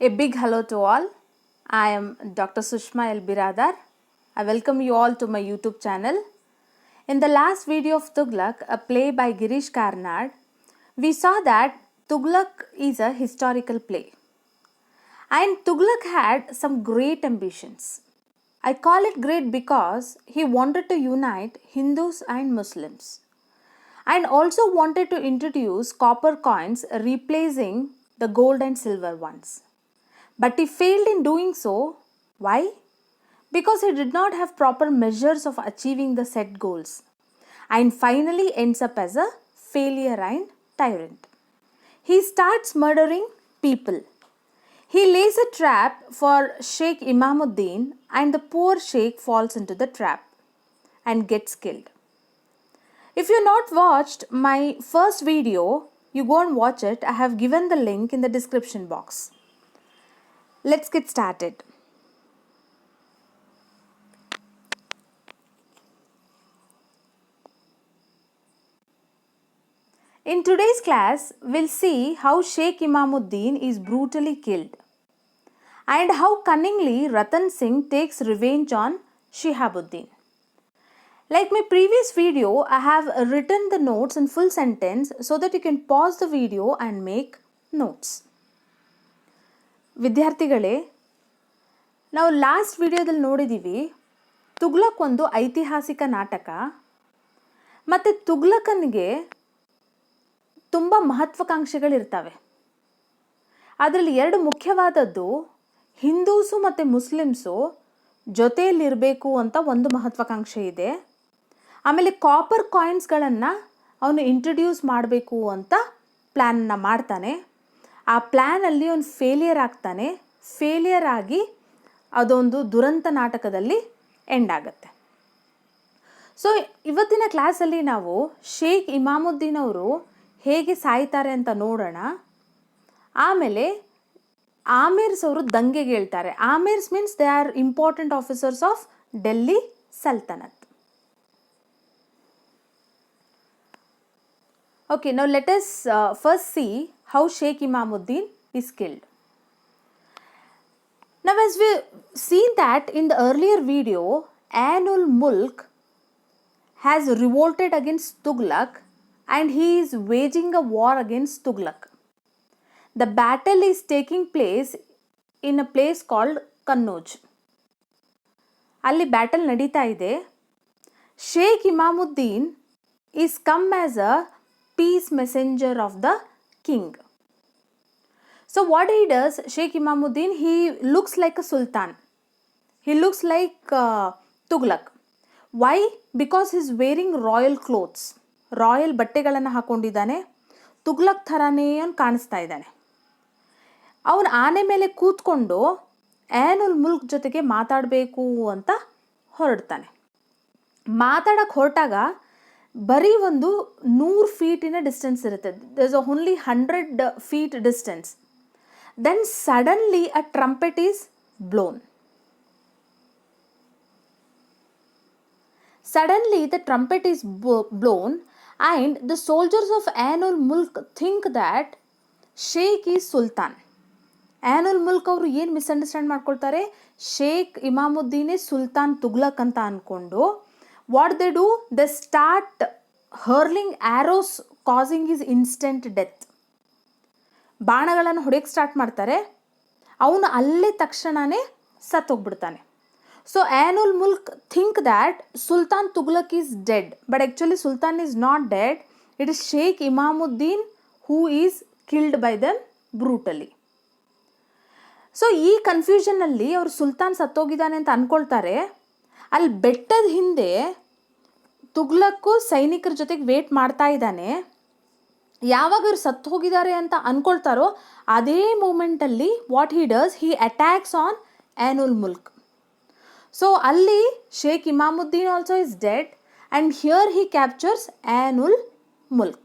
A big hello to all. I am Dr. Sushma El Biradar. I welcome you all to my YouTube channel. In the last video of Tughlaq, a play by Girish Karnad, we saw that Tughlaq is a historical play. And Tughlaq had some great ambitions. I call it great because he wanted to unite Hindus and Muslims and also wanted to introduce copper coins replacing the gold and silver ones. But he failed in doing so. Why? Because he did not have proper measures of achieving the set goals and finally ends up as a failure and tyrant. He starts murdering people. He lays a trap for Sheikh Imamuddin and the poor Sheikh falls into the trap and gets killed. If you not watched my first video, you go and watch it. I have given the link in the description box. Let's get started. In today's class, we'll see how Sheikh Imamuddin is brutally killed and how cunningly Ratan Singh takes revenge on Shihabuddin. Like my previous video, I have written the notes in full sentence so that you can pause the video and make notes. ವಿದ್ಯಾರ್ಥಿಗಳೇ, ನಾವು last ವಿಡಿಯೋದಲ್ಲಿ ನೋಡಿದ್ದೀವಿ ತುಗ್ಲಕ್ ಒಂದು ಐತಿಹಾಸಿಕ ನಾಟಕ ಮತ್ತು ತುಗ್ಲಕನಿಗೆ ತುಂಬ ಮಹತ್ವಾಕಾಂಕ್ಷೆಗಳಿರ್ತವೆ. ಅದರಲ್ಲಿ ಎರಡು ಮುಖ್ಯವಾದದ್ದು ಹಿಂದೂಸು ಮತ್ತು ಮುಸ್ಲಿಮ್ಸು ಜೊತೆಯಲ್ಲಿರಬೇಕು ಅಂತ ಒಂದು ಮಹತ್ವಾಕಾಂಕ್ಷೆ ಇದೆ. ಆಮೇಲೆ ಕಾಪರ್ ಕಾಯಿನ್ಸ್ಗಳನ್ನು ಅವನು ಇಂಟ್ರಡ್ಯೂಸ್ ಮಾಡಬೇಕು ಅಂತ ಪ್ಲ್ಯಾನನ್ನು ಮಾಡ್ತಾನೆ. ಆ ಪ್ಲ್ಯಾನಲ್ಲಿ ಅವನು ಫೇಲಿಯರ್ ಆಗ್ತಾನೆ. ಫೇಲಿಯರ್ ಆಗಿ ಅದೊಂದು ದುರಂತ ನಾಟಕದಲ್ಲಿ ಎಂಡ್ ಆಗುತ್ತೆ. ಸೊ ಇವತ್ತಿನ ಕ್ಲಾಸಲ್ಲಿ ನಾವು ಶೇಖ್ ಇಮಾಮುದ್ದೀನ್ ಅವರು ಹೇಗೆ ಸಾಯ್ತಾರೆ ಅಂತ ನೋಡೋಣ. ಆಮೇಲೆ ಆಮಿರ್ಸ್ ಅವರು ದಂಗೆಗೆ ಹೇಳ್ತಾರೆ. Amirs means they are important officers of Delhi sultanate. Okay, now let us first see how Sheikh Imamuddin is killed. Now as we seen that in the earlier video, Ainul Mulk has revolted against Tughlaq and he is waging a war against Tughlaq. The battle is taking place in a place called Kannauj. ಅಲ್ಲಿ battle ನಡೀತಾ ಇದೆ. Sheikh Imamuddin is come as a peace messenger of the king. So what he does, Sheikh Imamuddin, he looks like a sultan. He looks like Tughlaq. Why? Because he is wearing royal clothes. Royal ಬಟ್ಟೆಗಳನ್ನು ಹಾಕೊಂಡಿದ್ದಾನೆ. ತುಗ್ಲಕ್ ಥರನೇ ಅವನು ಕಾಣಿಸ್ತಾ ಇದ್ದಾನೆ. ಅವನು ಆನೆ ಮೇಲೆ ಕೂತ್ಕೊಂಡು ಐನುಲ್ ಮುಲ್ಕ್ ಜೊತೆಗೆ ಮಾತಾಡಬೇಕು ಅಂತ ಹೊರಡ್ತಾನೆ. ಮಾತಾಡಕ್ಕೆ ಹೊರಟಾಗ ಬರೀ ಒಂದು 100 ಫೀಟಿನ ಡಿಸ್ಟೆನ್ಸ್ ಇರುತ್ತೆ. There is only 100 feet distance. Then suddenly a trumpet is blown. Suddenly the trumpet is blown and the soldiers of Ainul Mulk think that Sheikh is Sultan. Ainul Mulk ಅವರು ಏನು ಮಿಸ್ಅಂಡರ್ಸ್ಟ್ಯಾಂಡ್ ಮಾಡ್ಕೊಳ್ತಾರೆ, ಶೇಖ್ ಇಮಾಮುದ್ದೀನೇ ಸುಲ್ತಾನ್ ತುಗ್ಲಕ್ ಅಂತ ಅಂದ್ಕೊಂಡು what they do, they start hurling arrows causing his instant death. ಬಾಣಗಳನ್ನು ಹೊಡೆಯಕ್ಕೆ start ಮಾಡ್ತಾರೆ. ಅವನು ಅಲ್ಲೇ ತಕ್ಷಣವೇ ಸತ್ತೋಗ್ಬಿಡ್ತಾನೆ. So Ainul Mulk think that Sultan Tughlaq is dead, but actually Sultan is not dead. It is Sheikh Imamuddin who is killed by them brutally. So ಈ ಕನ್ಫ್ಯೂಷನ್ನಲ್ಲಿ ಅವರು ಸುಲ್ತಾನ್ ಸತ್ತೋಗಿದ್ದಾನೆ ಅಂತ ಅಂದ್ಕೊಳ್ತಾರೆ. ಅಲ್ಲಿ ಬೆಟ್ಟದ ಹಿಂದೆ ತುಗ್ಲಕ್ಕು ಸೈನಿಕರ ಜೊತೆಗೆ ವೇಟ್ ಮಾಡ್ತಾ ಇದ್ದಾನೆ. ಯಾವಾಗ ಇವ್ರು ಸತ್ತು ಹೋಗಿದ್ದಾರೆ ಅಂತ ಅಂದ್ಕೊಳ್ತಾರೋ ಅದೇ ಮೂಮೆಂಟಲ್ಲಿ what he does, he attacks on Ainul Mulk. So ಅಲ್ಲಿ Sheikh Imamuddin also is dead and here he captures Ainul Mulk.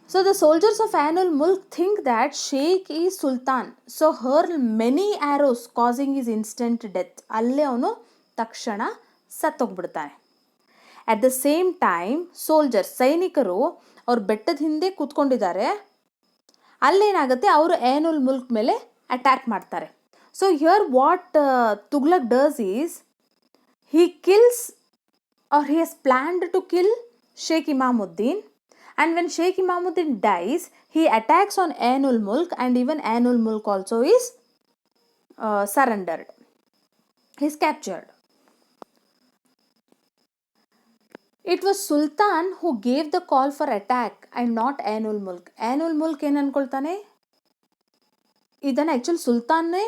So the soldiers of Ainul Mulk think that Sheikh is Sultan, so hurl many arrows causing his instant death. ಅಲ್ಲೇ ಅವನು ತಕ್ಷಣ ಸತ್ತೋಗ್ಬಿಡ್ತಾನೆ. At the same time ಸೈನಿಕರು ಅವ್ರ ಬೆಟ್ಟದ ಹಿಂದೆ ಕೂತ್ಕೊಂಡಿದ್ದಾರೆ. ಅಲ್ಲೇನಾಗುತ್ತೆ, ಅವರು ಏನ್ ಉಲ್ ಮುಲ್ಕ್ ಮೇಲೆ ಅಟ್ಯಾಕ್ ಮಾಡ್ತಾರೆ. So here what Tughlaq does is he kills or he has planned to kill Sheikh Imamuddin, and when Sheikh Imamuddin dies, he attacks on Ain ul Mulk, and even Ain ul Mulk also is surrendered. He is captured. It was Sultan who gave the call for attack and not Ain ul Mulk. Ain ul Mulk ಏನು ಅನ್ಕೊಳ್ತಾನೆ, ಇದನ್ನು actually ಸುಲ್ತಾನ್ನೇ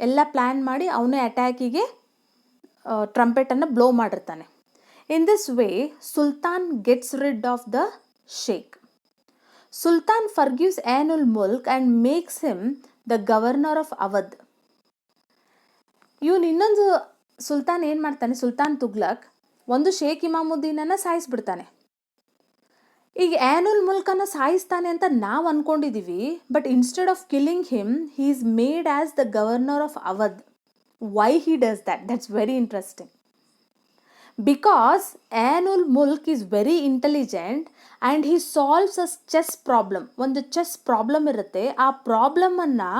ಎಲ್ಲ plan ಮಾಡಿ ಅವನೇ ಅಟ್ಯಾಕಿಗೆ ಟ್ರಂಪೆಟನ್ನು blow ಮಾಡಿರ್ತಾನೆ. In this way sultan gets rid of the sheikh. Sultan forgives Ain ul Mulk and makes him the governor of Awadh. ಇವನು ಇನ್ನೊಂದು ಸುಲ್ತಾನ್ ಏನು ಮಾಡ್ತಾನೆ, ಸುಲ್ತಾನ್ ತುಗ್ಲಕ್ ಒಂದು ಶೇಖ್ ಇಮಾಮುದ್ದೀನನ್ನು ಸಾಯಿಸ್ಬಿಡ್ತಾನೆ. ಈಗ ಏನ್ ಉಲ್ ಮುಲ್ಕನ್ನು ಸಾಯಿಸ್ತಾನೆ ಅಂತ ನಾವು ಅಂದ್ಕೊಂಡಿದ್ದೀವಿ, but instead of killing him he is made as the governor of Awadh. Why he does that? That's very interesting. Because Ain ul Mulk is very intelligent and he solves a chess problem. ಒಂದು chess problem ಇರುತ್ತೆ, ಆ ಪ್ರಾಬ್ಲಮನ್ನು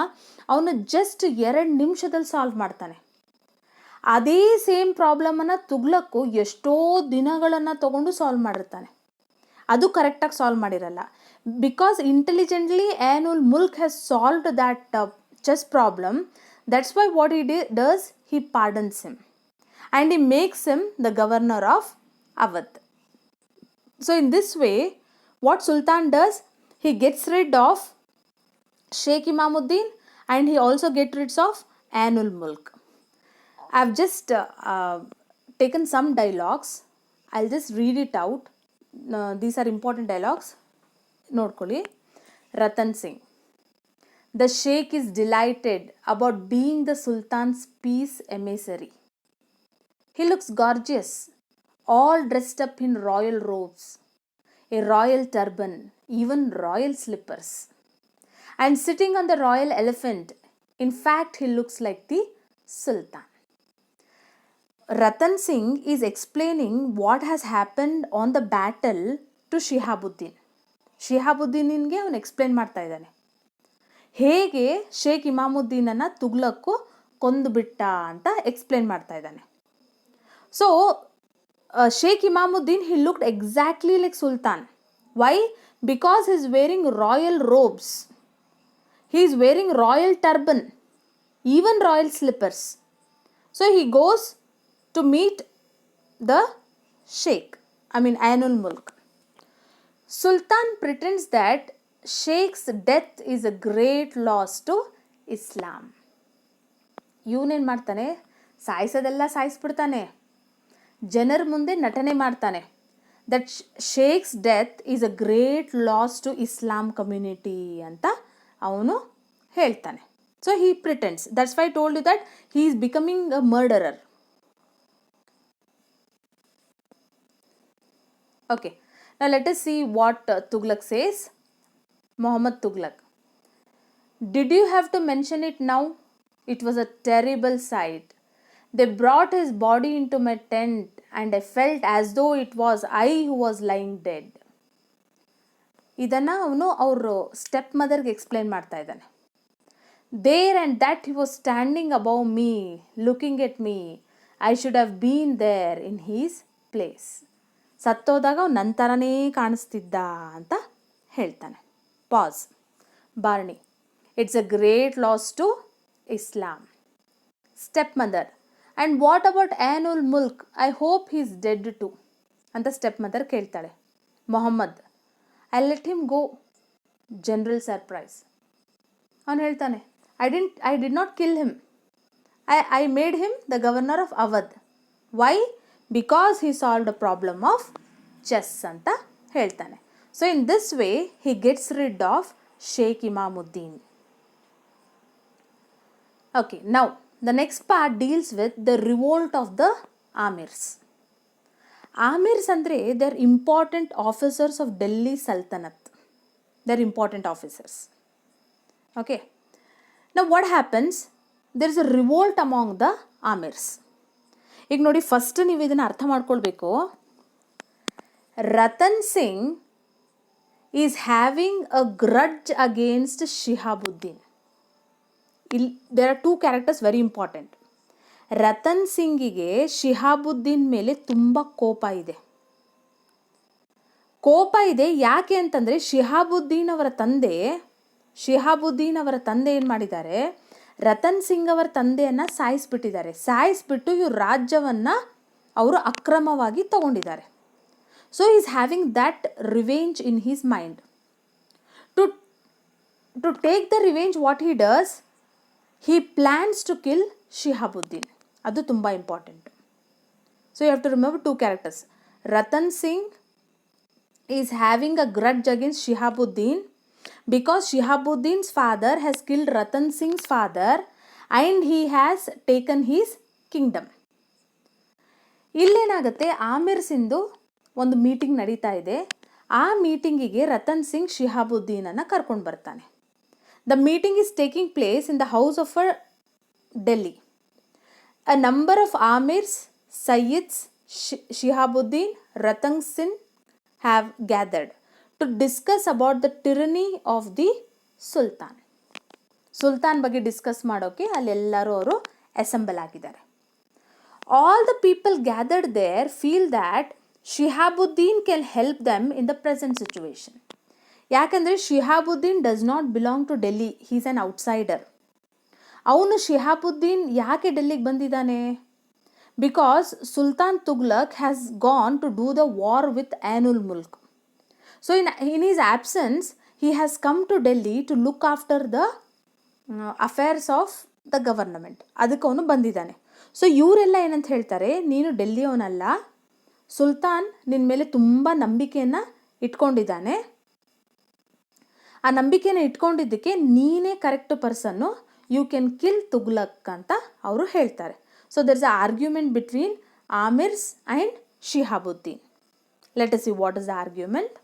ಅವನು just 2 ನಿಮಿಷದಲ್ಲಿ solve ಮಾಡ್ತಾನೆ. ಅದೇ same ಪ್ರಾಬ್ಲಮನ್ನು ತುಗ್ಲಕ್ಕು ಎಷ್ಟೋ ದಿನಗಳನ್ನು ತಗೊಂಡು ಸಾಲ್ವ್ ಮಾಡಿರ್ತಾನೆ. ಅದು ಕರೆಕ್ಟಾಗಿ ಸಾಲ್ವ್ ಮಾಡಿರಲ್ಲ. Because intelligently Ain ul Mulk has solved that chess problem. That's why what he does, he pardons him and he makes him the governor of Awadh. So in this way, what Sultan does, he gets rid of Sheikh Imamuddin and he also gets rid of Ain ul Mulk. I've just taken some dialogues. I'll just read it out. These are important dialogues. Nodkoli. Ratan Singh. The Sheikh is delighted about being the Sultan's peace emissary. He looks gorgeous, all dressed up in royal robes, a royal turban, even royal slippers, and sitting on the royal elephant. In fact, he looks like the Sultan. Ratan Singh is explaining what has happened on the battle to Shihabuddin. ಶಿಹಾಬುದ್ದೀನಿಗೆ ಅವನು explain ಮಾಡ್ತಾ ಇದ್ದಾನೆ, ಹೇಗೆ ಶೇಖ್ ಇಮಾಮುದ್ದೀನನ್ನು ತುಗ್ಲಕ್ಕು ಕೊಂದುಬಿಟ್ಟ ಅಂತ explain ಮಾಡ್ತಾ ಇದ್ದಾನೆ. So Sheikh Imamuddin he looked exactly like Sultan. Why? Because he is wearing royal robes. He is wearing royal turban, even royal slippers. So he goes to meet the Sheikh, Ain ul Mulk. Sultan pretends that Sheikh's death is a great loss to Islam. ಇವನೇನು ಮಾಡ್ತಾನೆ, ಸಾಯಿಸೋದೆಲ್ಲ ಸಾಯಿಸ್ಬಿಡ್ತಾನೆ, ಜನರ ಮುಂದೆ ನಟನೆ ಮಾಡ್ತಾನೆ. That sheikh's death is a great loss to Islam community ಅಂತ ಅವನು ಹೇಳ್ತಾನೆ. So he pretends. That's why told you that he is becoming a murderer. Okay, now let us see what Tughlaq says. Muhammad Tughlaq. Did you have to mention it now? It was a terrible sight. They brought his body into my tent and I felt as though it was I who was lying dead. ಇದನ್ನು ಅವನು ಅವರು step ಮದರ್ಗೆ explain ಮಾಡ್ತಾ ಇದ್ದಾನೆ. There and that he was standing above me looking at me. I should have been there in his place. ಸತ್ತೋದಾಗ ಅವ್ನು ನನ್ನ ಥರನೇ ಕಾಣಿಸ್ತಿದ್ದ ಅಂತ ಹೇಳ್ತಾನೆ. ಪಾಸ್. Barni. It's a great loss to Islam. Step mother. And what about Ain ul Mulk? I hope he is dead too ಅಂತ step mother ಕೇಳ್ತಾಳೆ. Mohammad. I let him go. General surprise. ಅವನು ಹೇಳ್ತಾನೆ, I did not kill him. I made him the governor of Awadh. Why? Because he solved a problem of chess ಅಂತ ಹೇಳ್ತಾನೆ. So in this way he gets rid of Sheikh Imamuddin. Okay, now the next part deals with the revolt of the Amirs. Amirs andre they are important officers of Delhi Sultanate. They are important officers. Okay. Now what happens? There is a revolt among the Amirs. ಈಗ ನೋಡಿ, first ನೀವು ಇದನ್ನು ಅರ್ಥ ಮಾಡ್ಕೊಳ್ಬೇಕು. Ratan Singh is having a grudge against Shihabuddin. ಇಲ್ಲಿ there are two characters very important. Ratan ಸಿಂಗಿಗೆ ಶಿಹಾಬುದ್ದೀನ್ ಮೇಲೆ ತುಂಬ ಕೋಪ ಇದೆ. ಯಾಕೆ ಅಂತಂದರೆ ಶಿಹಾಬುದ್ದೀನ್ ಅವರ ತಂದೆ ಏನು ಮಾಡಿದ್ದಾರೆ, ರತನ್ ಸಿಂಗ್ ಅವರ ತಂದೆಯನ್ನು ಸಾಯಿಸ್ಬಿಟ್ಟು ಇವ್ರ ರಾಜ್ಯವನ್ನು ಅವರು ಅಕ್ರಮವಾಗಿ ತಗೊಂಡಿದ್ದಾರೆ. So is having that revenge in his mind. To take the revenge what he does, he plans to kill Shihabuddin. ಅದು ತುಂಬ important. So you have to remember two characters. Ratan Singh is having a grudge against Shihabuddin because Shihabuddin's father has killed Ratan Singh's father and he has taken his kingdom. ಇಲ್ಲೇನಾಗುತ್ತೆ, ಆಮಿರ್ ಸಿಂಧು ಒಂದು meeting ನಡೀತಾ ಇದೆ. ಆ ಮೀಟಿಂಗಿಗೆ ರತನ್ ಸಿಂಗ್ ಶಿಹಾಬುದ್ದೀನನ್ನು ಕರ್ಕೊಂಡು ಬರ್ತಾನೆ. The meeting is taking place in the house of Delhi. A number of Amirs, Sayyids, Shihabuddin, Ratan Singh have gathered to discuss about the tyranny of the Sultan. ಸುಲ್ತಾನ್ ಬಗ್ಗೆ ಡಿಸ್ಕಸ್ ಮಾಡೋಕ್ಕೆ ಅಲ್ಲೆಲ್ಲರೂ ಅವರು ಅಸೆಂಬಲ್ ಆಗಿದ್ದಾರೆ. All the people gathered there feel that Shihabuddin can help them in the present situation. ಯಾಕಂದರೆ Shihabuddin does not belong to Delhi, he is an outsider. Shihabuddin ಯಾಕೆ ಡೆಲ್ಲಿಗೆ ಬಂದಿದ್ದಾನೆ? Because sultan Tughlaq has gone to do the war with Ainul Mulk. So in his absence, he has come to Delhi to look after the affairs of the government. ಅದಕ್ಕೆ ಅವನು ಬಂದಿದ್ದಾನೆ. So ಇವರೆಲ್ಲ ಏನಂತ ಹೇಳ್ತಾರೆ, ನೀನು ಡೆಲ್ಲಿಯವನಲ್ಲ, ಸುಲ್ತಾನ್ ನಿನ್ನ ಮೇಲೆ ತುಂಬ ನಂಬಿಕೆಯನ್ನು ಇಟ್ಕೊಂಡಿದ್ದಾನೆ. ಆ ನಂಬಿಕೆಯನ್ನು ಇಟ್ಕೊಂಡಿದ್ದಕ್ಕೆ ನೀನೇ correct person, you can kill Tughlaq ಅಂತ ಅವರು ಹೇಳ್ತಾರೆ. So there is a argument between Amirs and Shihabuddin. Let us see what is the argument.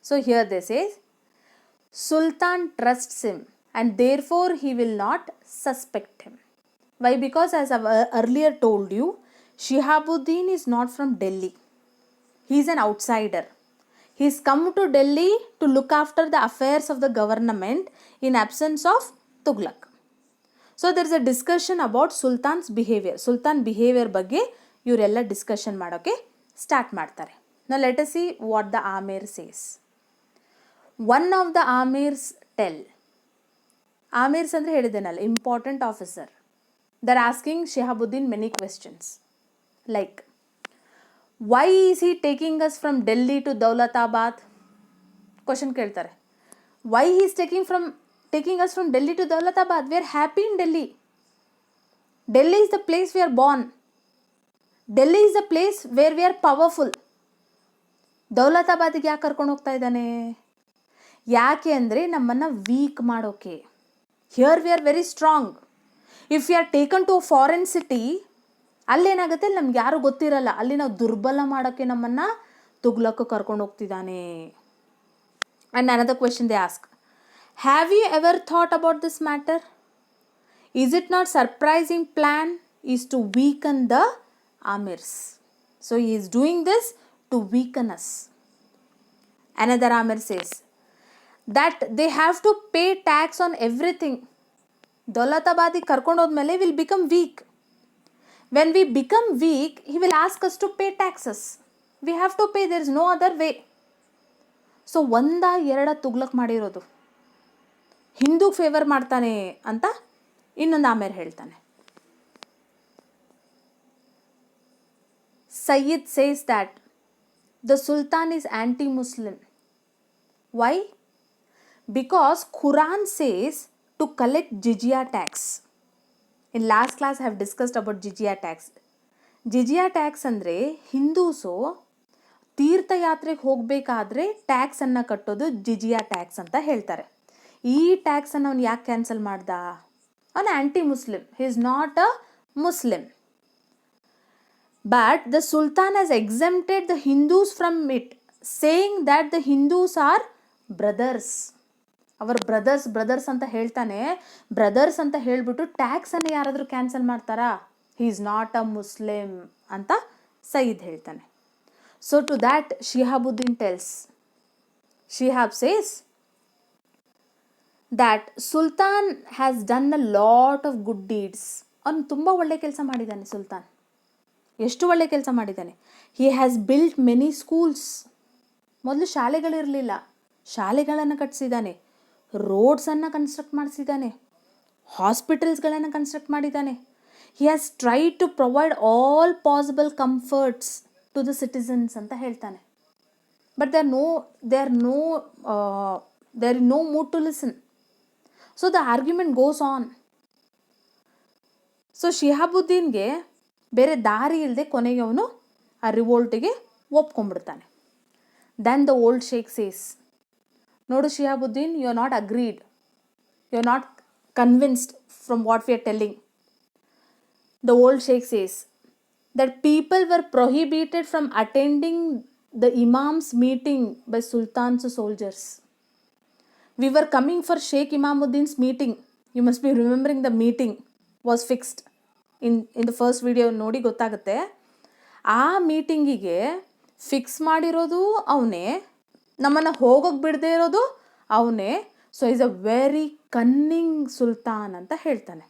So here they say, Sultan trusts him and therefore he will not suspect him. Why? Because as I earlier told you, Shihabuddin is not from Delhi. He is an outsider. He has come to Delhi to look after the affairs of the government in absence of Tughlaq. So there is a discussion about Sultan's behavior. Sultan behavior ಬಗ್ಗೆ ಇವರೆಲ್ಲ discussion ಮಾಡೋಕ್ಕೆ start ಮಾಡ್ತಾರೆ. Now let us see what the Amir says. One of the Amirs tell. Amirs ಅಂದರೆ ಹೇಳಿದ್ದೇನಲ್ಲ, important officer. They're asking Shihabuddin many questions. Like, why is he taking us from Delhi to Daulatabad? Question ಕೇಳ್ತಾರೆ. Why he is taking us from Delhi to Daulatabad? We are happy in Delhi. Delhi is the place we are born. Delhi is the place where we are powerful. ದೌಲತಾಬಾದಿಗೆ ಯಾಕೆ ಕರ್ಕೊಂಡು ಹೋಗ್ತಾ ಇದ್ದಾನೆ? ಯಾಕೆ ಅಂದರೆ ನಮ್ಮನ್ನು weak ಮಾಡೋಕೆ. Here we are very strong. If you are taken to a foreign city, ಅಲ್ಲೇನಾಗುತ್ತೆ, ನಮ್ಗೆ ಯಾರು ಗೊತ್ತಿರಲ್ಲ, ಅಲ್ಲಿ ನಾವು ದುರ್ಬಲ ಮಾಡೋಕ್ಕೆ ನಮ್ಮನ್ನು ತುಗ್ಲಕ್ ಕರ್ಕೊಂಡು ಹೋಗ್ತಿದ್ದಾನೆ. And another question they ask, have you ever thought about this matter? Is it not surprising plan is to weaken the Amirs? So he is doing this to weaken us. Another Amir says that they have to pay tax on everything. Daulatabadi karkondu hodmele will become weak. When we become weak, he will ask us to pay taxes. We have to pay, there is no other way. So ಎರಡ ತುಗ್ಲಕ್ ಮಾಡಿರೋದು, Hindu favour ಮಾಡ್ತಾನೆ ಅಂತ ಇನ್ನೊಂದು ಆಮೇರ್ ಹೇಳ್ತಾನೆ. Sayyid says that the Sultan is anti-Muslim. Why? Because Quran says to collect jizya tax. In last class I have discussed about jizya tax. Jizya tax ಅಂದರೆ Hindus ತೀರ್ಥಯಾತ್ರೆಗೆ ಹೋಗಬೇಕಾದ್ರೆ ಟ್ಯಾಕ್ಸನ್ನು ಕಟ್ಟೋದು jizya tax ಅಂತ ಹೇಳ್ತಾರೆ. ಈ ಟ್ಯಾಕ್ಸನ್ನು ಅವನು ಯಾಕೆ ಕ್ಯಾನ್ಸಲ್ ಮಾಡ್ದ? ಅವನು anti Muslim. He is not a Muslim. But the Sultan has exempted the Hindus from it, saying that the Hindus are brothers. ಅವರ ಬ್ರದರ್ಸ್ ಅಂತ ಹೇಳ್ತಾನೆ. ಬ್ರದರ್ಸ್ ಅಂತ ಹೇಳಿಬಿಟ್ಟು ಟ್ಯಾಕ್ಸನ್ನು ಯಾರಾದರೂ ಕ್ಯಾನ್ಸಲ್ ಮಾಡ್ತಾರಾ? ಹಿ ಈಸ್ ನಾಟ್ ಅ ಮುಸ್ಲಿಂ ಅಂತ ಸಯೀದ್ ಹೇಳ್ತಾನೆ. So to that Shihabuddin tells, Shihab says that Sultan has done a lot of good deeds. ಅವನು ತುಂಬ ಒಳ್ಳೆ ಕೆಲಸ ಮಾಡಿದ್ದಾನೆ ಸುಲ್ತಾನ್. ಎಷ್ಟು ಒಳ್ಳೆ ಕೆಲಸ ಮಾಡಿದ್ದಾನೆ. He has built many schools. ಮೊದಲು ಶಾಲೆಗಳಿರಲಿಲ್ಲ, ಶಾಲೆಗಳನ್ನು ಕಟ್ಟಿಸಿದ್ದಾನೆ, ರೋಡ್ಸನ್ನು ಕನ್ಸ್ಟ್ರಕ್ಟ್ ಮಾಡಿಸಿದ್ದಾನೆ, ಹಾಸ್ಪಿಟಲ್ಸ್ಗಳನ್ನು ಕನ್ಸ್ಟ್ರಕ್ಟ್ ಮಾಡಿದ್ದಾನೆ. He has try to provide all possible comforts to the citizens ಅಂತ ಹೇಳ್ತಾನೆ. But there is no mood to listen. So the argument goes on. So ಶಿಹಾಬುದ್ದೀನ್ಗೆ ಬೇರೆ ದಾರಿ ಇಲ್ಲದೆ ಕೊನೆಗೆ ಅವನು ಆ ರಿವೋಲ್ಟಿಗೆ ಒಪ್ಕೊಂಡ್ಬಿಡ್ತಾನೆ. Then the old sheikh says, ನೋಡು Shihabuddin, you are not agreed, you are not convinced from what we are telling. The old sheikh says that people were prohibited from attending the Imam's meeting by Sultan's soldiers. We were coming for Sheikh Imamuddin's meeting. You must be remembering the meeting was fixed. In the first video ನೋಡಿ ಗೊತ್ತಾಗುತ್ತೆ. ಆ ಮೀಟಿಂಗಿಗೆ fix ಮಾಡಿರೋದು ಅವನೇ, ನಮ್ಮನ್ನು ಹೋಗೋಕೆ ಬಿಡದೇ ಇರೋದು ಅವನೇ. So is a very cunning sultan ಅಂತ ಹೇಳ್ತಾನೆ.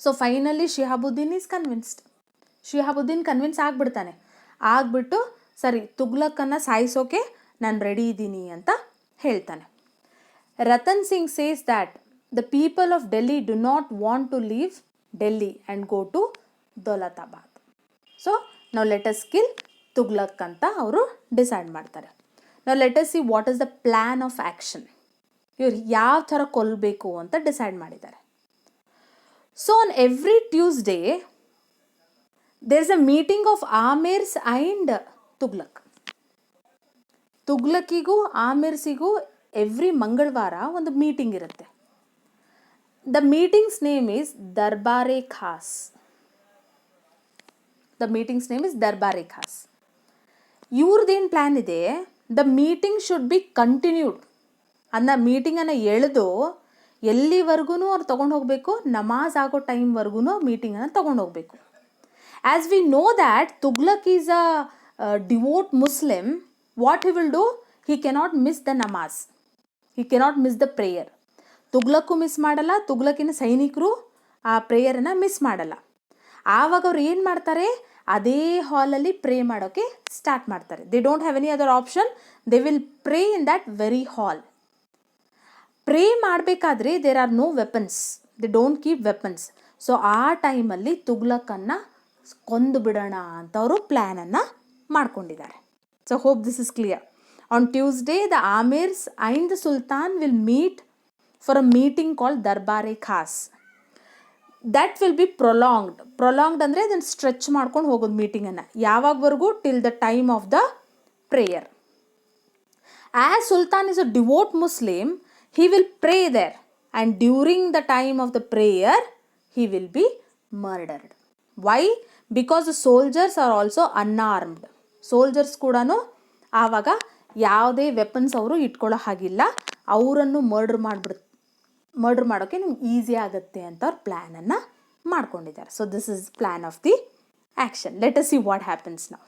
So finally Shihabuddin is convinced. Shihabuddin convince ಆಗಿಬಿಡ್ತಾನೆ. ಆಗಿಬಿಟ್ಟು ಸರಿ, ತುಗ್ಲಕ್ಕನ್ನು ಸಾಯಿಸೋಕೆ ನಾನು ರೆಡಿ ಇದ್ದೀನಿ ಅಂತ ಹೇಳ್ತಾನೆ. Ratan Singh says that the people of Delhi do not want to leave Delhi and go to Daulatabad. So ನಾವು ಲೆಟ್ ಅಸ್ ಕಿಲ್ ತುಗ್ಲಕ್ ಅಂತ ಅವರು ಡಿಸೈಡ್ ಮಾಡ್ತಾರೆ. ನಾವು let us see what is the plan of action. ಇವ್ರು ಯಾವ ಥರ ಕೊಲ್ಲಬೇಕು ಅಂತ ಡಿಸೈಡ್ ಮಾಡಿದ್ದಾರೆ. So on every Tuesday there is a meeting of Amirs and Tughlaq. ತುಗ್ಲಕ್ಕಿಗೂ ಆಮಿರ್ಸಿಗೂ ಎವ್ರಿ ಮಂಗಳವಾರ ಒಂದು ಮೀಟಿಂಗ್ ಇರುತ್ತೆ. The meetings name is Darbare Khas. The meetings name is Darbare Khas. ಇವ್ರದ್ದೇನು ಪ್ಲ್ಯಾನ್ ಇದೆ, the meeting should be continued. ಅದನ್ನ ಮೀಟಿಂಗನ್ನು ಎಳೆದು ಎಲ್ಲಿವರೆಗೂ ಅವ್ರು ತೊಗೊಂಡು ಹೋಗಬೇಕು, ನಮಾಜ್ ಆಗೋ ಟೈಮ್ವರೆಗೂ ಮೀಟಿಂಗನ್ನು ತೊಗೊಂಡು ಹೋಗಬೇಕು. As we know that Tughlaq is a devout Muslim, what he will do? He cannot miss the namaz. He cannot miss the prayer. ತುಗ್ಲಕ್ಕು ಮಿಸ್ ಮಾಡಲ್ಲ, ತುಗ್ಲಕ್ಕಿನ ಸೈನಿಕರು ಆ ಪ್ರೇಯರನ್ನು ಮಿಸ್ ಮಾಡಲ್ಲ. ಆವಾಗ ಅವ್ರು ಏನು ಮಾಡ್ತಾರೆ, ಅದೇ ಹಾಲಲ್ಲಿ ಪ್ರೇ ಮಾಡೋಕ್ಕೆ ಸ್ಟಾರ್ಟ್ ಮಾಡ್ತಾರೆ. They don't have any other option. They will pray in that very hall. Pray ಮಾಡಬೇಕಾದ್ರೆ there are no weapons. They don't keep weapons. So ಆ ಟೈಮಲ್ಲಿ ತುಗ್ಲಕ್ಕನ್ನು ಕೊಂದು ಬಿಡೋಣ ಅಂತ ಅವರು ಪ್ಲ್ಯಾನನ್ನು ಮಾಡ್ಕೊಂಡಿದ್ದಾರೆ. So hope this is clear. On Tuesday the amirs and the sultan will meet for a meeting called Darbare Khas. That will be prolonged ಅಂದರೆ ಅದನ್ನು ಸ್ಟ್ರೆಚ್ ಮಾಡ್ಕೊಂಡು ಹೋಗೋದು ಮೀಟಿಂಗನ್ನು. ಯಾವಾಗವರೆಗೂ? Till the time of the prayer. As Sultan is a devote Muslim, he will pray there, and during the time of the prayer he will be murdered. Why? Because the soldiers are also unarmed. Soldiers ಕೂಡ ಆವಾಗ ಯಾವುದೇ weapons ಅವರು ಇಟ್ಕೊಳ್ಳೋ ಹಾಗಿಲ್ಲ. ಅವರನ್ನು murder ಮಾಡೋಕ್ಕೆ ನಿಮ್ಗೆ easy ಆಗುತ್ತೆ ಅಂತ ಅವ್ರು ಪ್ಲ್ಯಾನನ್ನು ಮಾಡ್ಕೊಂಡಿದ್ದಾರೆ. So this is plan of the action. Let us see what happens now.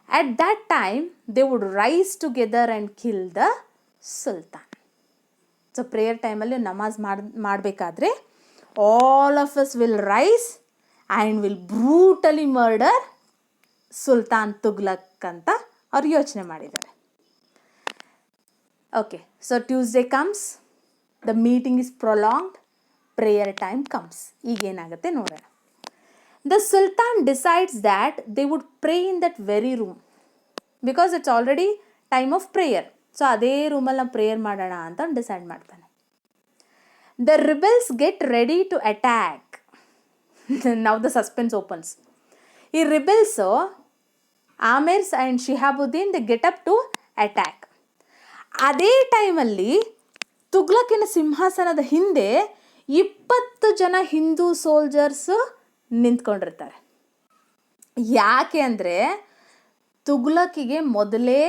At that time, they would rise together and kill the Sultan. So prayer ಟೈಮಲ್ಲಿ ನಮಾಜ್ ಮಾಡಬೇಕಾದ್ರೆ all of us will rise and will brutally murder sultan Tughlaq ಅಂತ ಅವ್ರು ಯೋಚನೆ ಮಾಡಿದ್ದಾರೆ. Okay, so Tuesday comes, the meeting is prolonged, prayer time comes. ಈಗೇನಾಗುತ್ತೆ ನೋಡೋಣ. The Sultan decides that they would pray in that very room because it's already time of prayer. So ಅದೇ ರೂಮಲ್ಲಿ ನಾವು prayer ಮಾಡೋಣ ಅಂತ ಡಿಸೈಡ್ ಮಾಡ್ತಾನೆ. The rebels get ready to attack. ನಾವು the suspense opens. ಈ rebels amirs and Shihabuddin they get up to attack. ಅದೇ ಟೈಮಲ್ಲಿ ತುಗ್ಲಕಿನ ಸಿಂಹಾಸನದ ಹಿಂದೆ 20 ಜನ ಹಿಂದೂ ಸೋಲ್ಜರ್ಸು ನಿಂತ್ಕೊಂಡಿರ್ತಾರೆ. ಯಾಕೆ ಅಂದರೆ ತುಗ್ಲಕಿಗೆ ಮೊದಲೇ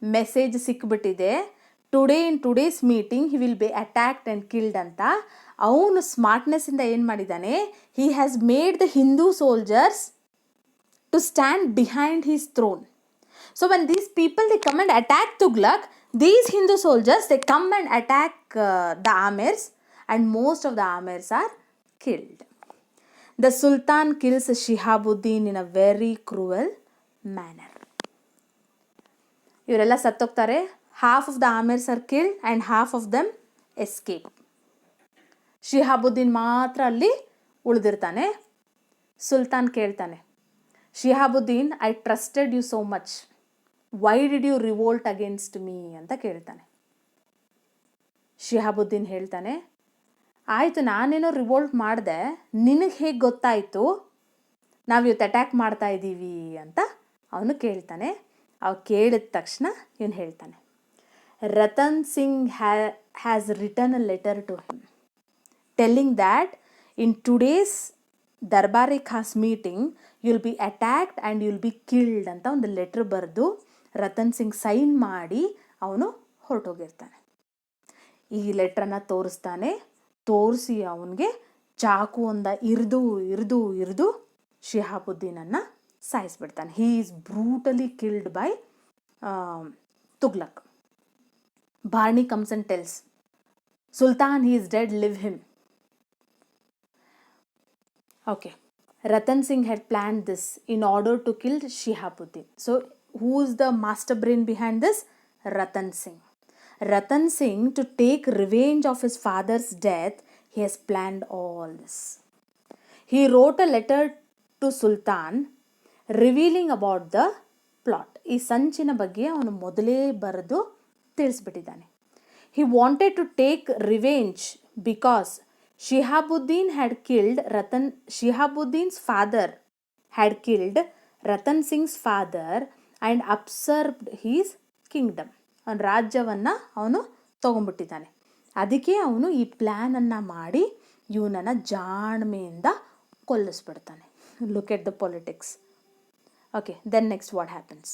ಮೆಸೇಜ್ ಸಿಕ್ಬಿಟ್ಟಿದೆ, today in today's meeting he will be attacked and killed ಅಂತ ಅವನು ಸ್ಮಾರ್ಟ್ನೆಸ್ಸಿಂದ ಏನು ಮಾಡಿದ್ದಾನೆ, he has made the Hindu soldiers to stand behind his throne. So when these people they come and attack Tughlaq, these Hindu soldiers they come and attack the Amirs, and most of the Amirs are killed. The Sultan kills Shihabuddin in a very cruel manner. ಇವರೆಲ್ಲ ಸತ್ತೋಗ್ತಾರೆ. half of the Amirs are killed and half of them escape. Shihabuddin ಮಾತ್ರ ಅಲ್ಲಿ ಉಳಿದಿರ್ತಾನೆ. Sultan ಕೇಳ್ತಾನೆ, Shihabuddin, I trusted you so much, why did you revolt against me ಅಂತ ಕೇಳ್ತಾನೆ. ಶಿಹಾಬುದ್ದೀನ್ ಹೇಳ್ತಾನೆ, ಆಯಿತು ನಾನೇನೋ ರಿವೋಲ್ಟ್ ಮಾಡಿದೆ, ನಿನಗೆ ಹೇಗೆ ಗೊತ್ತಾಯಿತು ನಾವು ಇವತ್ತು ಅಟ್ಯಾಕ್ ಮಾಡ್ತಾ ಇದ್ದೀವಿ ಅಂತ ಅವನು ಕೇಳ್ತಾನೆ. ಅವ ಕೇಳಿದ ತಕ್ಷಣ ಇವನು ಹೇಳ್ತಾನೆ, Ratan Singh has return a letter to him telling that in today's Darbari Khas meeting you'll be attacked and you'll be killed ಅಂತ ಒಂದು ಲೆಟ್ರ್ ಬರೆದು ರತನ್ ಸಿಂಗ್ ಸೈನ್ ಮಾಡಿ ಅವನು ಹೊರಟೋಗಿರ್ತಾನೆ. ಈ ಲೆಟ್ರನ್ನ ತೋರಿಸಿ ಅವನಿಗೆ ಚಾಕುವಿಂದ ಇರಿದು ಶಿಹಾಬುದ್ದೀನನ್ನು ಸಾಯಿಸ್ಬಿಡ್ತಾನೆ. He is brutally killed by Tughlaq. Barni comes and tells, sultan he is dead, leave him. Okay, Ratan Singh had planned this in order to kill Shihabuddin. So, who is the master brain behind this? Ratan Singh. Ratan Singh, to take revenge of his father's death, he has planned all this. He wrote a letter to Sultan revealing about the plot. ಈ ಸಂಚಿನ ಬಗ್ಗೆ ಅವನು ಮೊದಲೇ ಬರೆದು ತಿಳಿಸ್ಬಿಟ್ಟಿದ್ದಾನೆ. He wanted to take revenge because Shihabuddin's father had killed Ratan Singh's father and usurped his kingdom. ಅವನ ರಾಜ್ಯವನ್ನು ಅವನು ತೊಗೊಂಡ್ಬಿಟ್ಟಿದ್ದಾನೆ. ಅದಕ್ಕೆ ಅವನು ಈ ಪ್ಲ್ಯಾನನ್ನು ಮಾಡಿ ಇವನನ್ನು ಜಾಣ್ಮೆಯಿಂದ ಕೊಲ್ಲಿಸ್ಬಿಡ್ತಾನೆ. Look at the politics. Okay, then next what happens?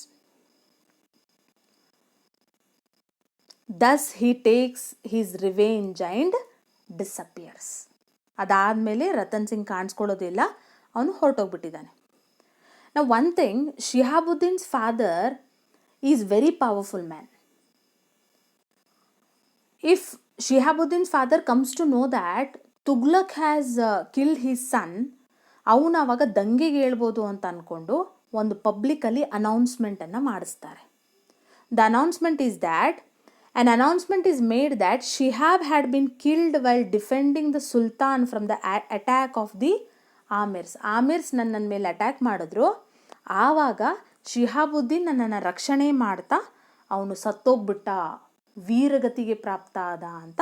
Thus he takes his revenge and disappears. ಅದಾದಮೇಲೆ ರತನ್ ಸಿಂಗ್ ಕಾಣಿಸ್ಕೊಳ್ಳೋದಿಲ್ಲ, ಅವನು ಹೊರಟೋಗ್ಬಿಟ್ಟಿದ್ದಾನೆ. Now one thing, Shihabuddin's father is very powerful man. If Shihabuddin's father comes to know that Tughlaq has killed his son, ಅವನು ಆವಾಗ ದಂಗೆಗೆ ಹೇಳ್ಬೋದು ಅಂತ ಅಂದ್ಕೊಂಡು ಒಂದು ಪಬ್ಲಿಕಲ್ಲಿ ಅನೌನ್ಸ್ಮೆಂಟನ್ನು ಮಾಡಿಸ್ತಾರೆ. The announcement is that an announcement is made that Shihab had been killed while defending the Sultan from the attack of the Amirs. ಆಮಿರ್ಸ್ ನನ್ನ ಮೇಲೆ attack ಮಾಡಿದ್ರು, ಆವಾಗ ಶಿಹಾಬುದ್ದೀನ್ ನನ್ನನ್ನು ರಕ್ಷಣೆ ಮಾಡ್ತಾ ಅವನು ಸತ್ತೋಗ್ಬಿಟ್ಟ, ವೀರಗತಿಗೆ ಪ್ರಾಪ್ತ ಆದ ಅಂತ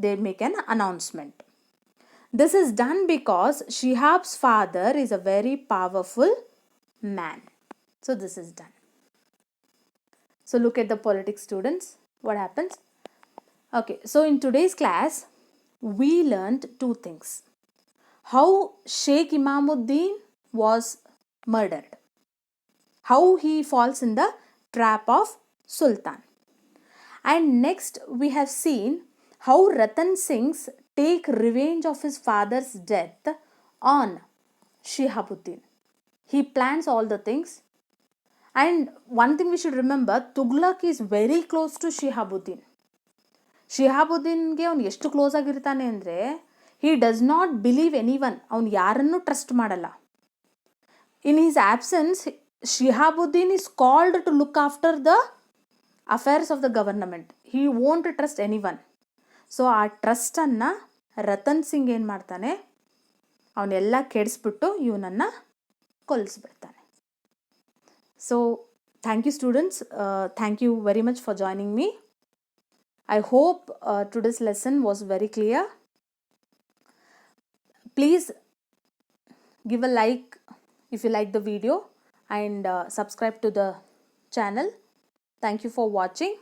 they make on announcement. This is done because Shihab's father is a very powerful man. So this is done. So look at the politics, students. What happens? Okay, so in today's class, we learned two things. How Sheikh Imamuddin was murdered. How he falls in the trap of Sultan. And next we have seen how Ratan Singh's take revenge of his father's death on Shihabuddin. He plans all the things. And one thing we should remember, Tughlaq is very close to Shihabuddin. ಶಿಹಾಬುದ್ದೀನ್ಗೆ ಅವನು ಎಷ್ಟು close ಆಗಿರ್ತಾನೆ ಅಂದರೆ, he does not believe anyone. ಅವನು ಯಾರನ್ನೂ trust ಮಾಡಲ್ಲ. In his absence, Shihabuddin is called to look after the affairs of the government. He won't trust anyone. So ಆ ಟ್ರಸ್ಟನ್ನು ರತನ್ ಸಿಂಗ್ ಏನು ಮಾಡ್ತಾನೆ, ಅವನ್ನೆಲ್ಲ ಕೆಡಿಸ್ಬಿಟ್ಟು ಇವನನ್ನು ಕೊಲ್ಲಿಸ್ಬಿಡ್ತಾನೆ. So thank you students, thank you very much for joining me. I hope today's lesson was very clear. Please give a like if you like the video and subscribe to the channel. Thank you for watching.